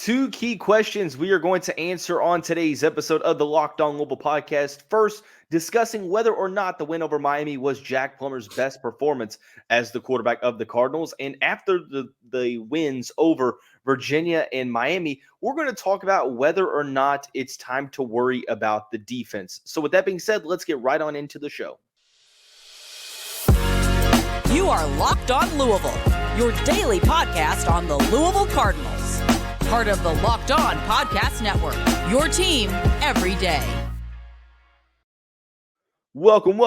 Two key questions we are going to answer on today's episode of the Locked On Louisville podcast. First, discussing whether or not the win over Miami was Jack Plummer's best performance as the quarterback of the Cardinals. And after the wins over Virginia and Miami, we're going to talk about whether or not it's time to worry about the defense. So with that being said, let's get right on into the show. You are Locked On Louisville, your daily podcast on the Louisville Cardinals. Part of the Locked On Podcast Network, your team every day. Welcome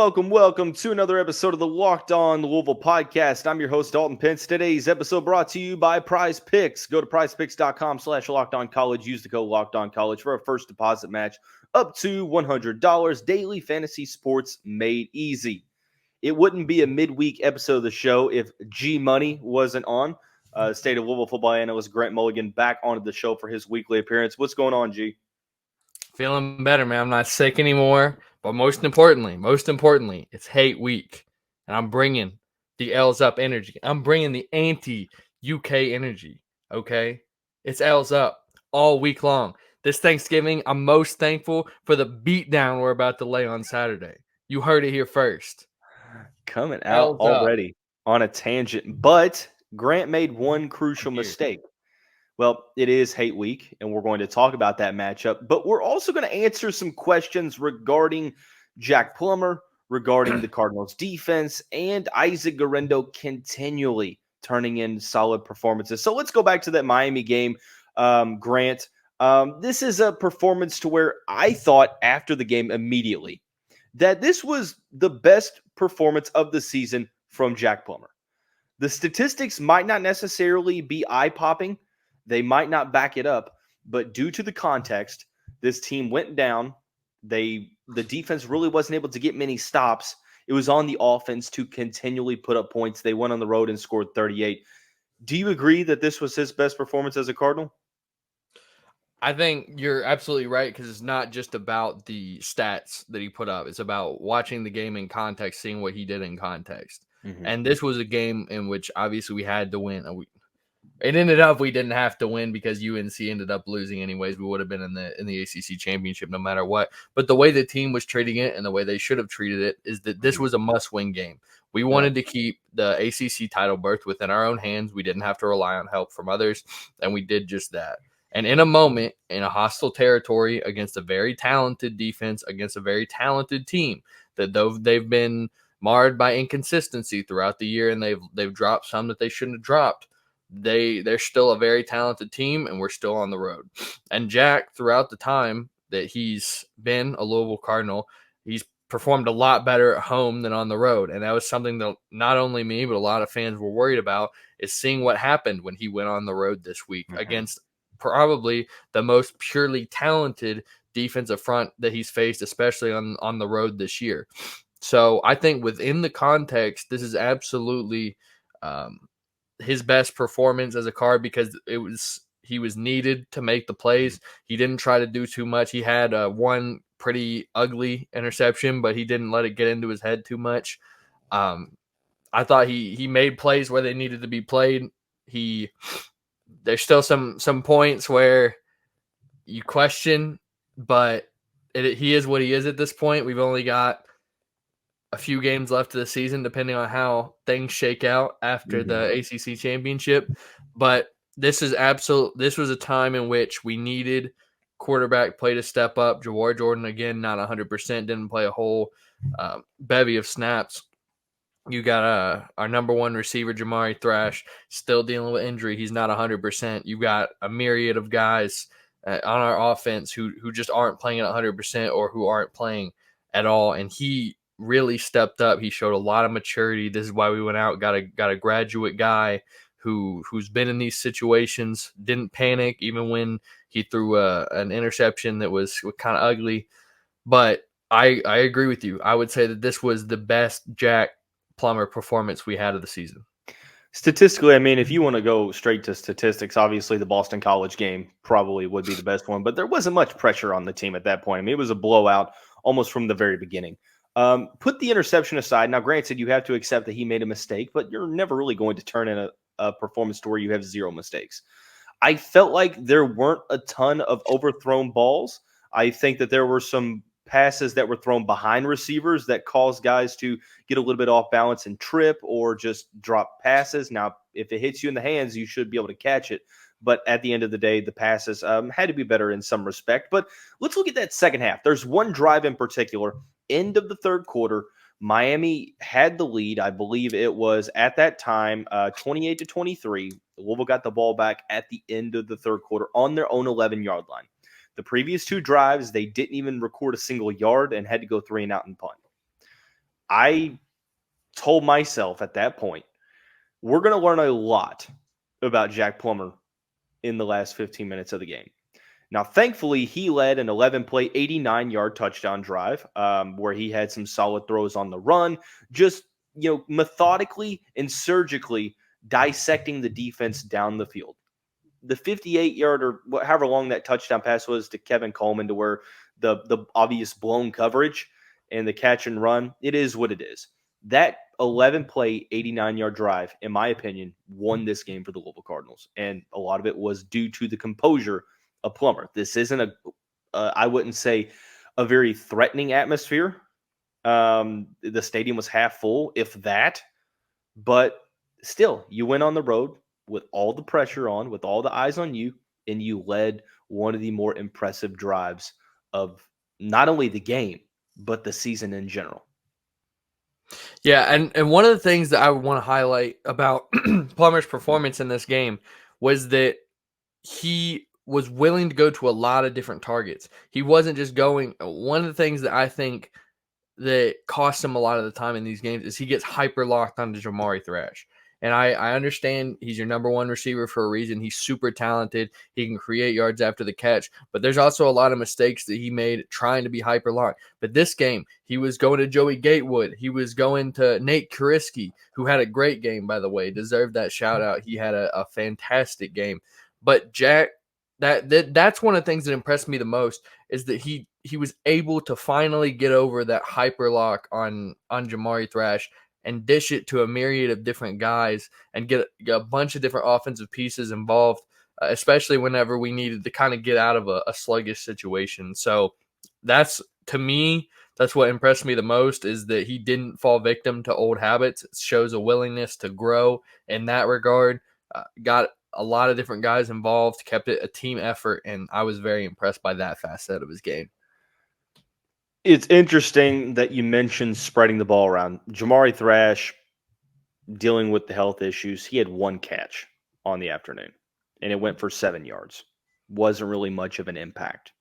to another episode of the Locked On Louisville podcast. I'm your host, Dalton Pence. Today's episode brought to you by PrizePicks. Go to PrizePicks.com/LockedOnCollege. Use the code LockedOnCollege for a first deposit match up to $100. Daily fantasy sports made easy. It wouldn't be a midweek episode of the show if G Money wasn't on. State of Louisville football analyst Grant Mulligan back onto the show for his weekly appearance. What's going on, G? Feeling better, man. I'm not sick anymore. But most importantly, it's hate week. And I'm bringing the L's up energy. I'm bringing the anti-UK energy, okay? It's L's up all week long. This Thanksgiving, I'm most thankful for the beatdown we're about to lay on Saturday. You heard it here first. Coming out already on a tangent, but Grant made one crucial mistake. Well, it is hate week, and we're going to talk about that matchup, but we're also going to answer some questions regarding Jack Plummer, regarding the Cardinals defense, and Isaac Guerendo continually turning in solid performances. So let's go back to that Miami game, Grant. This is a performance to where I thought after the game immediately that this was the best performance of the season from Jack Plummer. The statistics might not necessarily be eye-popping. They might not back it up, but due to the context, this team went down. The defense really wasn't able to get many stops. It was on the offense to continually put up points. They went on the road and scored 38. Do you agree that this was his best performance as a Cardinal? I think you're absolutely right, because it's not just about the stats that he put up. It's about watching the game in context, seeing what he did in context. Mm-hmm. And this was a game in which obviously we had to win. It ended up we didn't have to win because UNC ended up losing anyways. We would have been in the ACC championship no matter what. But the way the team was treating it and the way they should have treated it is that this was a must-win game. We wanted to keep the ACC title berth within our own hands. We didn't have to rely on help from others, and we did just that. And in a moment, in a hostile territory against a very talented defense, against a very talented team, that though they've been marred by inconsistency throughout the year and they've dropped some that they shouldn't have dropped, they're still a very talented team, and we're still on the road. And Jack, throughout the time that he's been a Louisville Cardinal, he's performed a lot better at home than on the road. And that was something that not only me, but a lot of fans were worried about, is seeing what happened when he went on the road this week against probably the most purely talented defensive front that he's faced, especially on the road this year. So I think within the context, this is absolutely his best performance as a Card, because he was needed to make the plays. He didn't try to do too much. He had one pretty ugly interception, but he didn't let it get into his head too much. I thought he made plays where they needed to be played. There's still some points where you question, but he is what he is at this point. We've only got a few games left of the season, depending on how things shake out after the ACC championship. But this was a time in which we needed quarterback play to step up. Jawar Jordan, again, not 100%, didn't play a whole bevy of snaps. You got our number one receiver, Jamari Thrash, still dealing with injury. He's not 100%. You've got a myriad of guys on our offense who just aren't playing at 100% or who aren't playing at all. And he really stepped up. He showed a lot of maturity. This is why we went out, got a graduate guy who's been in these situations, didn't panic even when he threw an interception that was kind of ugly. But I agree with you. I would say that this was the best Jack Plummer performance we had of the season. Statistically, I mean, if you want to go straight to statistics, obviously the Boston College game probably would be the best one, but there wasn't much pressure on the team at that point. I mean, it was a blowout almost from the very beginning. Put the interception aside. Now, granted, you have to accept that he made a mistake, but you're never really going to turn in a performance to where you have zero mistakes. I felt like there weren't a ton of overthrown balls. I think that there were some passes that were thrown behind receivers that caused guys to get a little bit off balance and trip or just drop passes. Now, if it hits you in the hands, you should be able to catch it. But at the end of the day, the passes had to be better in some respect. But let's look at that second half. There's one drive in particular, end of the third quarter. Miami had the lead. I believe it was at that time 28-23. Louisville got the ball back at the end of the third quarter on their own 11-yard line. The previous two drives, they didn't even record a single yard and had to go 3 and out and punt. I told myself at that point, we're going to learn a lot about Jack Plummer in the last 15 minutes of the game. Now, thankfully, he led an 11-play, 89-yard touchdown drive where he had some solid throws on the run, just methodically and surgically dissecting the defense down the field. The 58-yard or however long that touchdown pass was to Kevin Coleman, to where the obvious blown coverage and the catch and run, it is what it is. That 11-play, 89-yard drive, in my opinion, won this game for the Louisville Cardinals. And a lot of it was due to the composure of Plummer. This isn't I wouldn't say a very threatening atmosphere. The stadium was half full, if that. But still, you went on the road with all the pressure on, with all the eyes on you, and you led one of the more impressive drives of not only the game, but the season in general. Yeah, and one of the things that I would want to highlight about Plummer's performance in this game was that he was willing to go to a lot of different targets. He wasn't just going – one of the things that I think that costs him a lot of the time in these games is he gets hyper-locked onto Jamari Thrash. And I understand he's your number one receiver for a reason. He's super talented. He can create yards after the catch. But there's also a lot of mistakes that he made trying to be hyper-locked. But this game, he was going to Joey Gatewood. He was going to Nate Kuriski, who had a great game, by the way. Deserved that shout-out. He had a fantastic game. But Jack, that's one of the things that impressed me the most is that he was able to finally get over that hyper-lock on Jamari Thrash and dish it to a myriad of different guys and get a bunch of different offensive pieces involved, especially whenever we needed to kind of get out of a sluggish situation. So that's, to me, that's what impressed me the most, is that he didn't fall victim to old habits. It shows a willingness to grow in that regard. Got a lot of different guys involved, kept it a team effort, and I was very impressed by that facet of his game. It's interesting that you mentioned spreading the ball around. Jamari Thrash, dealing with the health issues, he had one catch on the afternoon, and it went for 7 yards. Wasn't really much of an impact.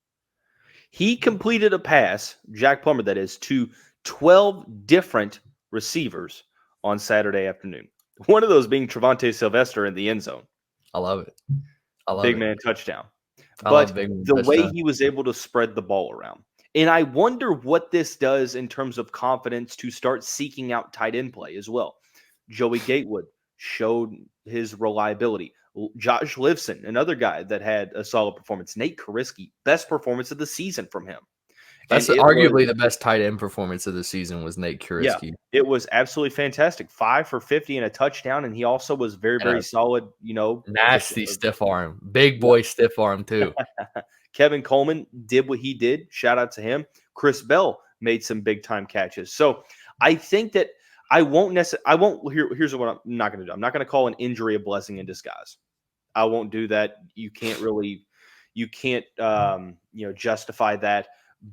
He completed a pass, Jack Plummer that is, to 12 different receivers on Saturday afternoon. One of those being Trevante Sylvester in the end zone. I love it. Big man touchdown. But the way he was able to spread the ball around. And I wonder what this does in terms of confidence to start seeking out tight end play as well. Joey Gatewood showed his reliability. Josh Livson, another guy that had a solid performance. Nate Kuriski, best performance of the season from him. That's arguably the best tight end performance of the season was Nate Kuriski. Yeah, it was absolutely fantastic. 5 for 50 and a touchdown, and he also was very, very solid, Nasty stiff arm. Big boy stiff arm, too. Kevin Coleman did what he did. Shout out to him. Chris Bell made some big-time catches. So I think that here's what I'm not going to do. I'm not going to call an injury a blessing in disguise. I won't do that. You can't justify that.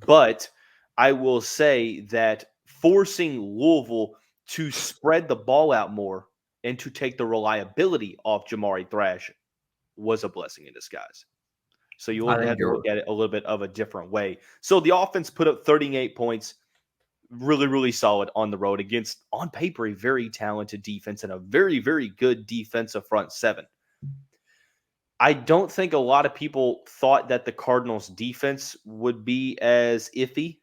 But I will say that forcing Louisville to spread the ball out more and to take the reliability off Jamari Thrash was a blessing in disguise. So you have to look at it a little bit of a different way. So the offense put up 38 points, really, really solid on the road against, on paper, a very talented defense and a very, very good defensive front seven. I don't think a lot of people thought that the Cardinals' defense would be as iffy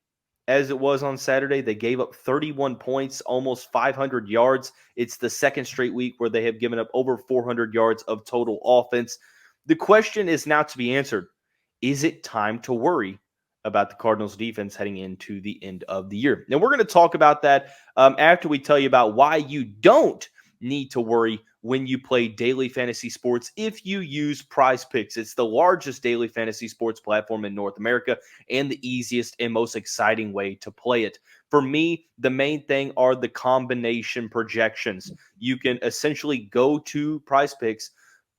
as it was on Saturday. They gave up 31 points, almost 500 yards. It's the second straight week where they have given up over 400 yards of total offense. The question is now to be answered. Is it time to worry about the Cardinals defense heading into the end of the year? Now, we're going to talk about that after we tell you about why you don't need to worry when you play daily fantasy sports if you use PrizePicks. It's the largest daily fantasy sports platform in North America and the easiest and most exciting way to play it. For me, the main thing are the combination projections. You can essentially go to PrizePicks,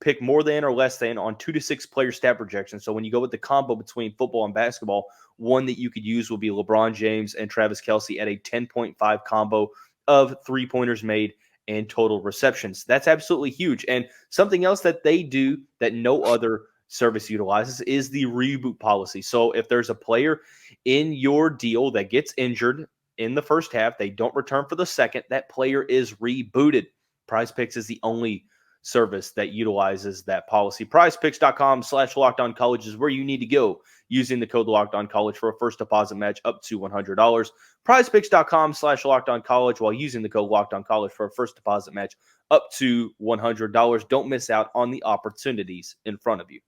pick more than or less than on 2 to 6 player stat projections. So when you go with the combo between football and basketball, one that you could use will be LeBron James and Travis Kelce at a 10.5 combo of 3-pointers made and total receptions. That's absolutely huge. And something else that they do that no other service utilizes is the reboot policy. So if there's a player in your deal that gets injured in the first half, they don't return for the second, that player is rebooted. PrizePicks is the only service that utilizes that policy. PrizePicks.com/LockedOnCollege is where you need to go using the code LockedOnCollege for a first deposit match up to $100. PrizePicks.com/LockedOnCollege while using the code LockedOnCollege for a first deposit match up to $100. Don't miss out on the opportunities in front of you.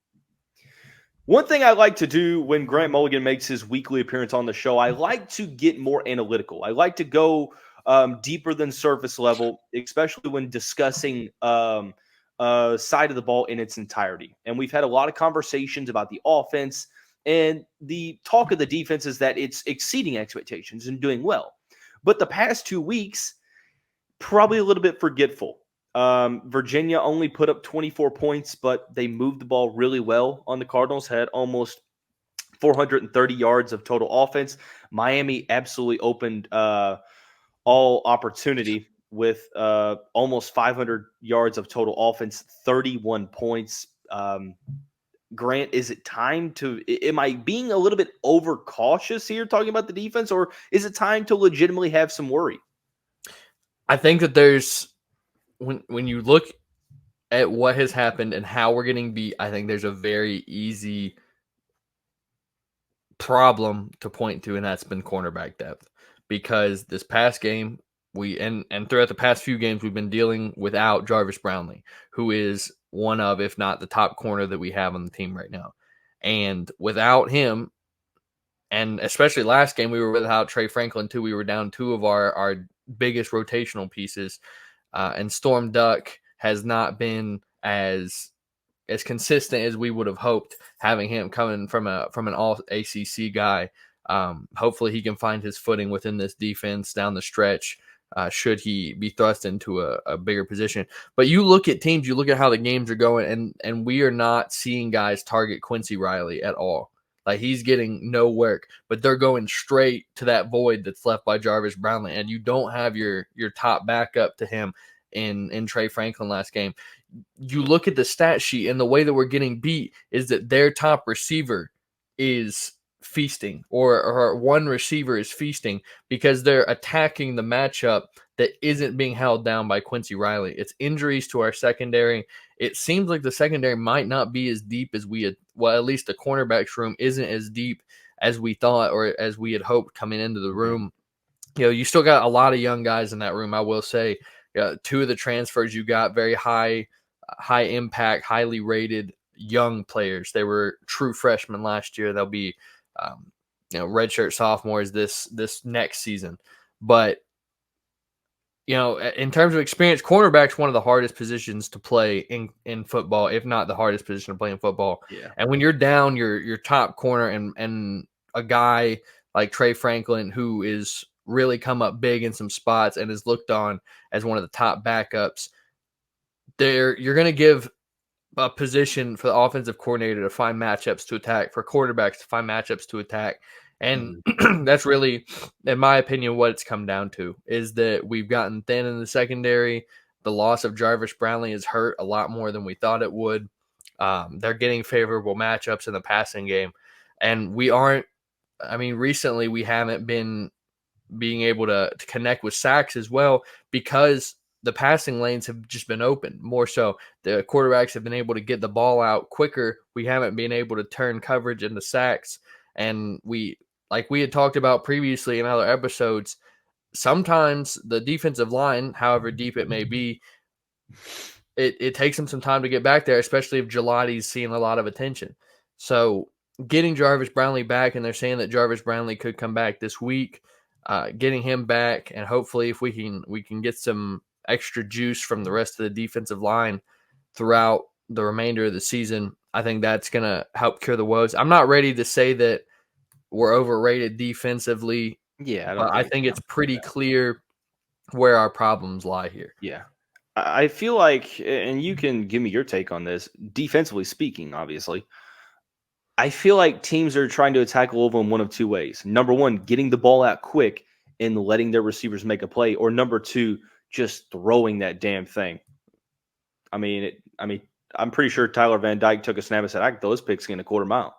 One thing I like to do when Grant Mulligan makes his weekly appearance on the show, I like to get more analytical. I like to go deeper than surface level, especially when discussing side of the ball in its entirety. And we've had a lot of conversations about the offense, and the talk of the defense is that it's exceeding expectations and doing well. But the past 2 weeks, probably a little bit forgetful. Virginia only put up 24 points, but they moved the ball really well on the Cardinals, had almost 430 yards of total offense. Miami absolutely opened all opportunity with almost 500 yards of total offense, 31 points. Grant, is it time to – am I being a little bit overcautious here talking about the defense, or is it time to legitimately have some worry? I think that there's – when you look at what has happened and how we're getting beat, I think there's a very easy problem to point to, and that's been cornerback depth. Because this past game, and throughout the past few games, we've been dealing without Jarvis Brownley, who is one of, if not the top corner that we have on the team right now. And without him, and especially last game, we were without Trey Franklin too. We were down 2 of our biggest rotational pieces. And Storm Duck has not been as consistent as we would have hoped, having him coming from an all ACC guy. Hopefully he can find his footing within this defense down the stretch, should he be thrust into a bigger position. But you look at teams, you look at how the games are going, and we are not seeing guys target Quincy Riley at all. Like, he's getting no work, but they're going straight to that void that's left by Jarvis Brownley, and you don't have your top backup to him in Trey Franklin last game. You look at the stat sheet, and the way that we're getting beat is that their top receiver is feasting, or one receiver is feasting, because they're attacking the matchup that isn't being held down by Quincy Riley. It's injuries to our secondary. It seems like the secondary might not be as deep as we had. Well, at least the cornerbacks room isn't as deep as we thought, or as we had hoped coming into the room. You know, you still got a lot of young guys in that room. I will say, 2 of the transfers you got very high impact, highly rated young players. They were true freshmen last year. They'll be redshirt sophomores this next season. But in terms of experience, cornerback's one of the hardest positions to play in football, if not the hardest position to play in football. Yeah. And when you're down your top corner and a guy like Trey Franklin, who is really come up big in some spots and is looked on as one of the top backups, you're going to give a position for the offensive coordinator to find matchups to attack, for quarterbacks to find matchups to attack. And that's really, in my opinion, what it's come down to, is that we've gotten thin in the secondary. The loss of Jarvis Brownley has hurt a lot more than we thought it would. They're getting favorable matchups in the passing game. And recently we haven't been being able to connect with sacks as well, because the passing lanes have just been open more so. The quarterbacks have been able to get the ball out quicker. We haven't been able to turn coverage into sacks. And like we had talked about previously in other episodes, sometimes the defensive line, however deep it may be, it takes them some time to get back there, especially if Gelati's seeing a lot of attention. So getting Jarvis Brownley back, and they're saying that Jarvis Brownley could come back this week, getting him back, and hopefully if we can get some extra juice from the rest of the defensive line throughout the remainder of the season, I think that's going to help cure the woes. I'm not ready to say that we're overrated defensively. Yeah, but I think it's pretty clear where our problems lie here. Yeah. I feel like, and you can give me your take on this, defensively speaking, obviously, I feel like teams are trying to attack Louisville in one of two ways. Number one, getting the ball out quick and letting their receivers make a play, or number two, just throwing that damn thing. I'm pretty sure Tyler Van Dyke took a snap and said, I can throw this pigskin a quarter mile.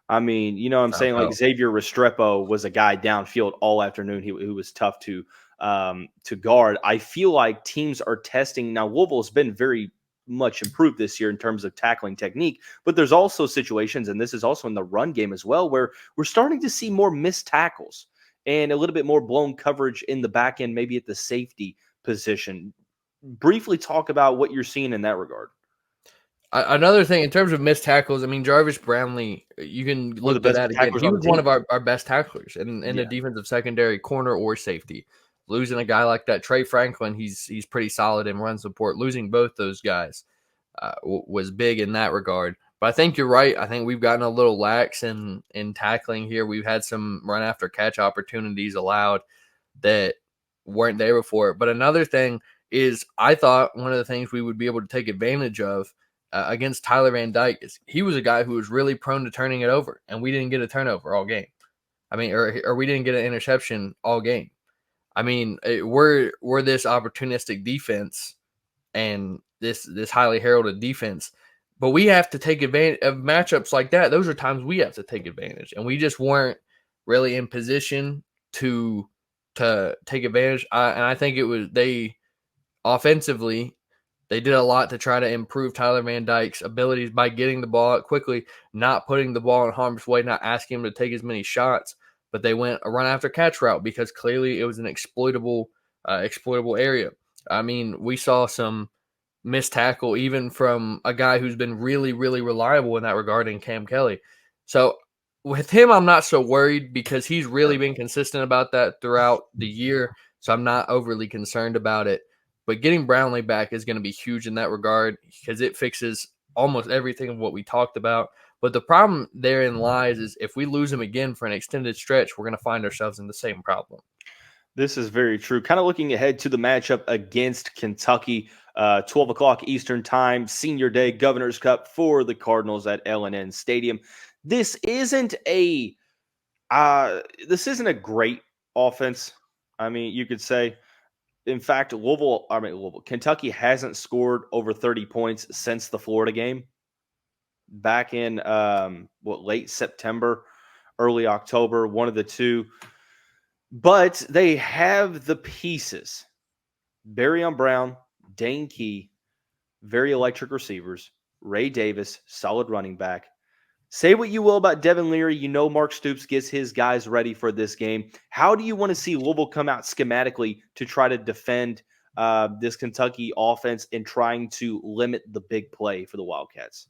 I'm saying? Like Xavier Restrepo was a guy downfield all afternoon who was tough to guard. I feel like teams are testing. Now, Louisville's been very much improved this year in terms of tackling technique, but there's also situations, and this is also in the run game as well, where we're starting to see more missed tackles and a little bit more blown coverage in the back end, maybe at the safety position. Briefly talk about what you're seeing in that regard. Another thing in terms of missed tackles, Jarvis Brownley, you can look at that again. He was one of our best tacklers in the defensive secondary, corner or safety. Losing a guy like that, Trey Franklin, he's pretty solid in run support. Losing both those guys was big in that regard. But I think you're right. I think we've gotten a little lax in tackling here. We've had some run after catch opportunities allowed that weren't there before. But another thing is, I thought one of the things we would be able to take advantage of against Tyler Van Dyke is he was a guy who was really prone to turning it over, and we didn't get a turnover all game. Or we didn't get an interception all game. We're this opportunistic defense and this highly heralded defense, but we have to take advantage of matchups like that. Those are times we have to take advantage, and we just weren't really in position to take advantage. And I think it was they offensively. They did a lot to try to improve Tyler Van Dyke's abilities by getting the ball out quickly, not putting the ball in harm's way, not asking him to take as many shots, but they went a run after catch route because clearly it was an exploitable area. We saw some missed tackle even from a guy who's been really, really reliable in that regard in Cam Kelly. So with him, I'm not so worried because he's really been consistent about that throughout the year. So I'm not overly concerned about it. But getting Brownley back is going to be huge in that regard because it fixes almost everything of what we talked about. But the problem therein lies is if we lose him again for an extended stretch, we're going to find ourselves in the same problem. This is very true. Kind of looking ahead to the matchup against Kentucky, 12 o'clock Eastern time, Senior Day, Governor's Cup for the Cardinals at L&N Stadium. This isn't a great offense. You could say. In fact, Kentucky hasn't scored over 30 points since the Florida game back in late September, early October, one of the two. But they have the pieces. Barryon Brown, Dane Key, very electric receivers. Ray Davis, solid running back. Say what you will about Devin Leary. Mark Stoops gets his guys ready for this game. How do you want to see Louisville come out schematically to try to defend this Kentucky offense and trying to limit the big play for the Wildcats?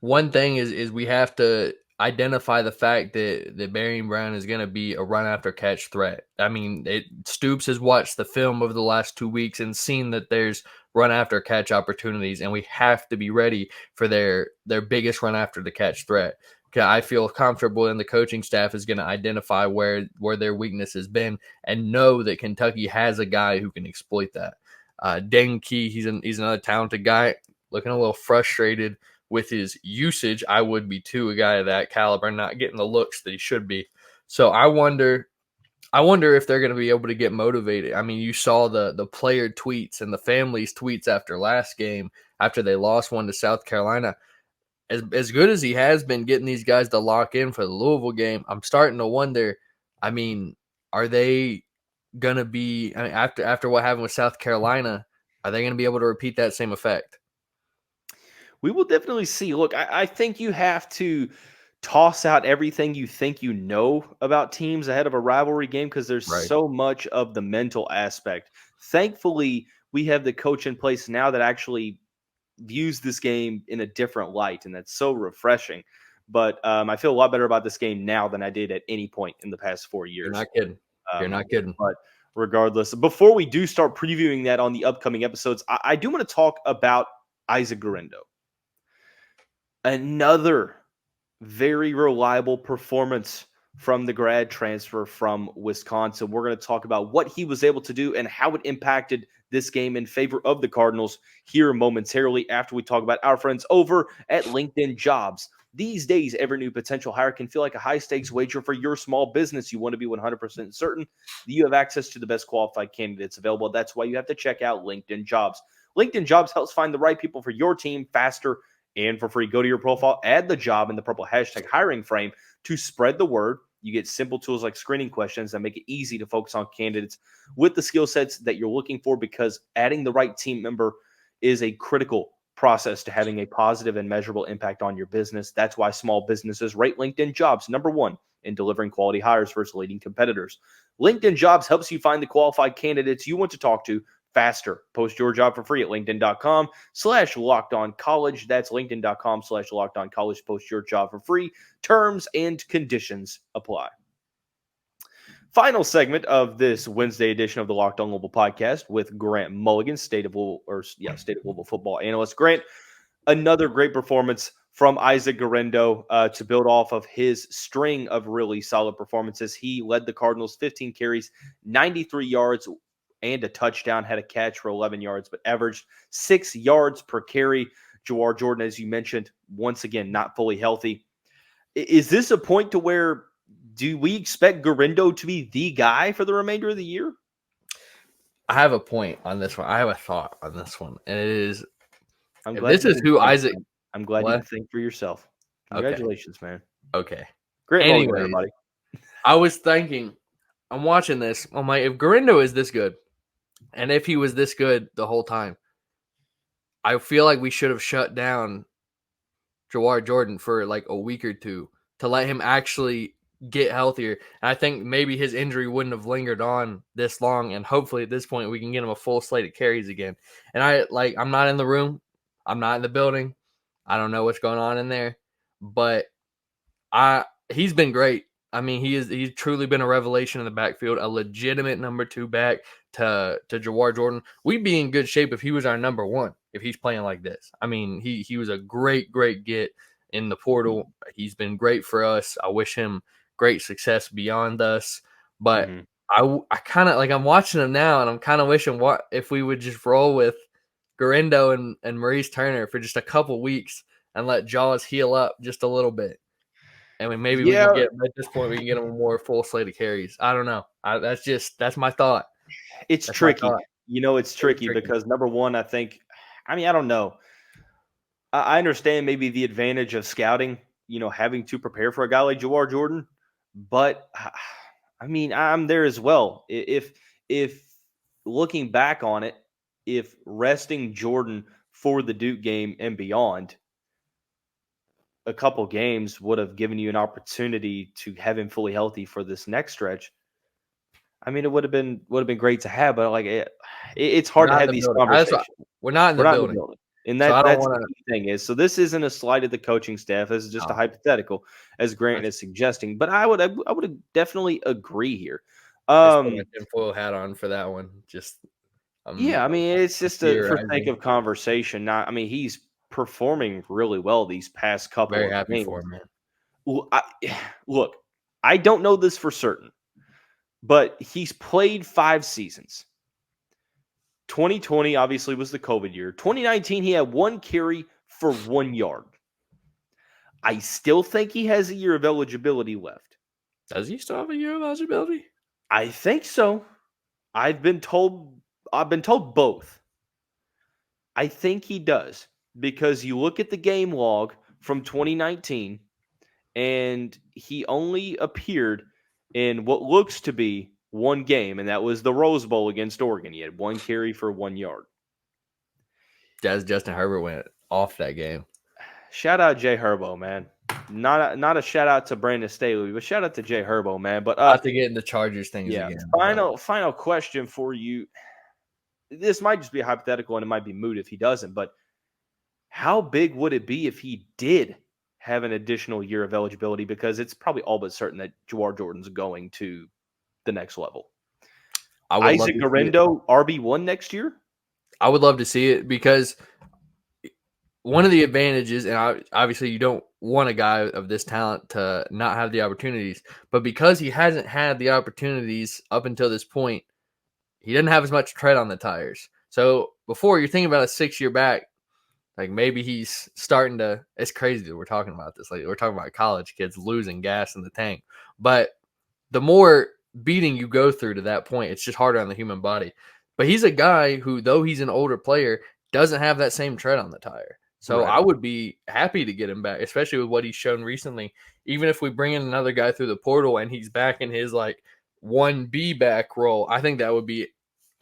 One thing is we have to identify the fact that Barryon Brown is going to be a run after catch threat. Stoops has watched the film over the last 2 weeks and seen that there's run after catch opportunities, and we have to be ready for their biggest run after the catch threat. I feel comfortable and the coaching staff is going to identify where their weakness has been and know that Kentucky has a guy who can exploit that. Dane Key, he's another talented guy, looking a little frustrated with his usage. I would be too, a guy of that caliber, not getting the looks that he should be. So I wonder if they're going to be able to get motivated. You saw the player tweets and the family's tweets after last game, after they lost one to South Carolina. As good as he has been getting these guys to lock in for the Louisville game, I'm starting to wonder, are they going to be, after what happened with South Carolina, are they going to be able to repeat that same effect? We will definitely see. Look, I think you have to toss out everything you think you know about teams ahead of a rivalry game because there's so much of the mental aspect. Thankfully, we have the coach in place now that actually views this game in a different light, and that's so refreshing. But I feel a lot better about this game now than I did at any point in the past 4 years. You're not kidding. You're not kidding. But regardless. Before we do start previewing that on the upcoming episodes, I do want to talk about Isaac Guerendo. Another very reliable performance from the grad transfer from Wisconsin. We're going to talk about what he was able to do and how it impacted this game in favor of the Cardinals here momentarily after we talk about our friends over at LinkedIn Jobs. These days, every new potential hire can feel like a high-stakes wager for your small business. You want to be 100% certain that you have access to the best qualified candidates available. That's why you have to check out LinkedIn Jobs. LinkedIn Jobs helps find the right people for your team faster and for free. Go to your profile, add the job in the purple hashtag hiring frame to spread the word. You get simple tools like screening questions that make it easy to focus on candidates with the skill sets that you're looking for, because adding the right team member is a critical process to having a positive and measurable impact on your business. That's why small businesses rate LinkedIn Jobs #1 in delivering quality hires versus leading competitors. LinkedIn Jobs helps you find the qualified candidates you want to talk to faster. Post your job for free at linkedin.com/lockedoncollege. That's linkedin.com/lockedoncollege. Post your job for free. Terms and conditions apply. Final segment of this Wednesday edition of the Locked On Louisville podcast with Grant Mulligan, State of Louisville football analyst. Grant, another great performance from Isaac Guerendo to build off of his string of really solid performances. He led the Cardinals 15 carries, 93 yards, and a touchdown, had a catch for 11 yards, but averaged 6 yards per carry. Jawar Jordan, as you mentioned, once again, not fully healthy. Is this a point to where do we expect Guerendo to be the guy for the remainder of the year? I have a point on this one. I have a thought on this one. And it is, I'm if glad this is who Isaac. I'm glad you can think for yourself. Congratulations, man. Okay. Great Anyway, moment, everybody. I was thinking, I'm watching this. I'm like, if Guerendo is this good, and if he was this good the whole time, I feel like we should have shut down Jawar Jordan for like a week or two to let him actually get healthier. And I think maybe his injury wouldn't have lingered on this long, and hopefully at this point we can get him a full slate of carries again. And I'm not in the room. I'm not in the building. I don't know what's going on in there, but he's been great. I mean, he's truly been a revelation in the backfield, a legitimate number 2 back to Jawar Jordan. We'd be in good shape if he was our number 1, if he's playing like this. I mean, he was a great get in the portal. He's been great for us. I wish him great success beyond us. But I kind of like, I'm watching him now, and I'm kind of wishing if we would just roll with Guerendo and Maurice Turner for just a couple weeks and let Jaws heal up just a little bit. And we can get, at this point, we can get him a more full slate of carries. I don't know. That's my thought. It's tricky. It's tricky because number one, I don't know. I understand maybe the advantage of scouting, having to prepare for a guy like Jawar Jordan, but I mean, I'm there as well. If looking back on it, if resting Jordan for the Duke game and beyond, a couple games would have given you an opportunity to have him fully healthy for this next stretch. I mean, it would have been great to have, but like it's hard to have these conversations. We're not in the building. And that's the key thing is, so this isn't a slight of the coaching staff. This is just a hypothetical, as Grant is suggesting. But I would definitely agree here. Put my tinfoil hat on for that one. I mean, it's just for sake of conversation. He's performing really well these past couple of games. Very happy for him, man. Look, I don't know this for certain, but he's played 5 seasons. 2020 obviously was the COVID year. 2019, he had 1 carry for 1 yard. I still think he has a year of eligibility left. Does he still have a year of eligibility? I think so. I've been told both. I think he does, because you look at the game log from 2019, and he only appeared in what looks to be 1 game, and that was the Rose Bowl against Oregon. He had 1 carry for 1 yard. As Justin Herbert went off that game. Shout out Jay Herbo, man. Not a shout out to Brandon Staley, but shout out to Jay Herbo, man. But not to get in the Chargers things again. Final question for you. This might just be a hypothetical, and it might be moot if he doesn't, but how big would it be if he did have an additional year of eligibility? Because it's probably all but certain that Jawar Jordan's going to the next level. Isaac Guerendo RB1 next year? I would love to see it because one of the advantages, and obviously you don't want a guy of this talent to not have the opportunities, but because he hasn't had the opportunities up until this point, he doesn't have as much tread on the tires. So before you're thinking about a 6-year back, like maybe he's starting to. It's crazy that we're talking about this. Like we're talking about college kids losing gas in the tank, but the more beating you go through to that point, it's just harder on the human body. But he's a guy who, though he's an older player, doesn't have that same tread on the tire. So I would be happy to get him back, especially with what he's shown recently. Even if we bring in another guy through the portal and he's back in his like 1B back role, I think that would be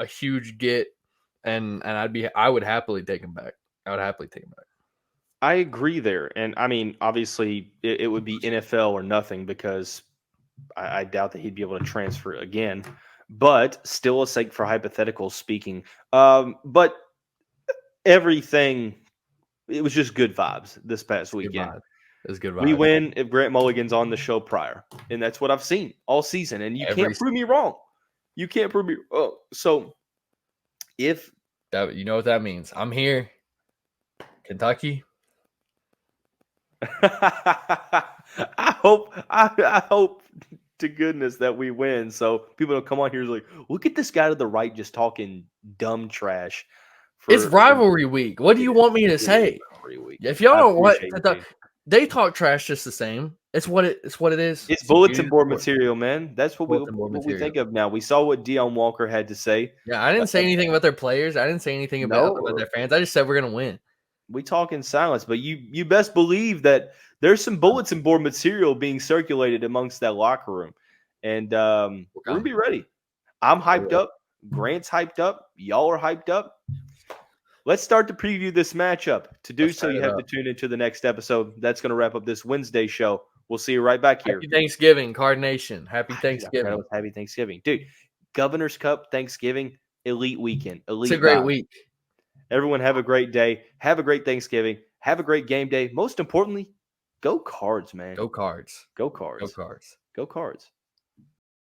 a huge get, and I would happily take him back. I would happily take him back. I agree there, and I mean, obviously, it would be NFL or nothing because I doubt that he'd be able to transfer again. But still, a sake for hypothetical speaking. But everything. It was just good vibes this past weekend. It was good vibes. We win if Grant Mulligan's on the show prior, and that's what I've seen all season. And you can't prove me wrong. You can't prove me. Oh, so if you know what that means, I'm here, Kentucky. I hope to goodness that we win, so people don't come on here and like, look at this guy to the right just talking dumb trash. It's rivalry week. What do you want me to say? If y'all don't want they talk trash just the same. It's what it is. It's bulletin board material, man. That's what we think of now. We saw what Dion Walker had to say. Yeah, I didn't say anything about their players. I didn't say anything about their fans. I just said we're gonna win. We talk in silence, but you best believe that there's some bulletin board material being circulated amongst that locker room, and we're gonna be ready. I'm hyped up. Grant's hyped up. Y'all are hyped up. Let's start to preview this matchup. To do so, you have to tune into the next episode. That's going to wrap up this Wednesday show. We'll see you right back here. Happy Thanksgiving, Card Nation. Happy Thanksgiving. Happy Thanksgiving. Dude, Governor's Cup, Thanksgiving, elite weekend. It's a great week. Everyone have a great day. Have a great Thanksgiving. Have a great game day. Most importantly, go Cards, man. Go Cards. Go Cards. Go Cards. Go Cards.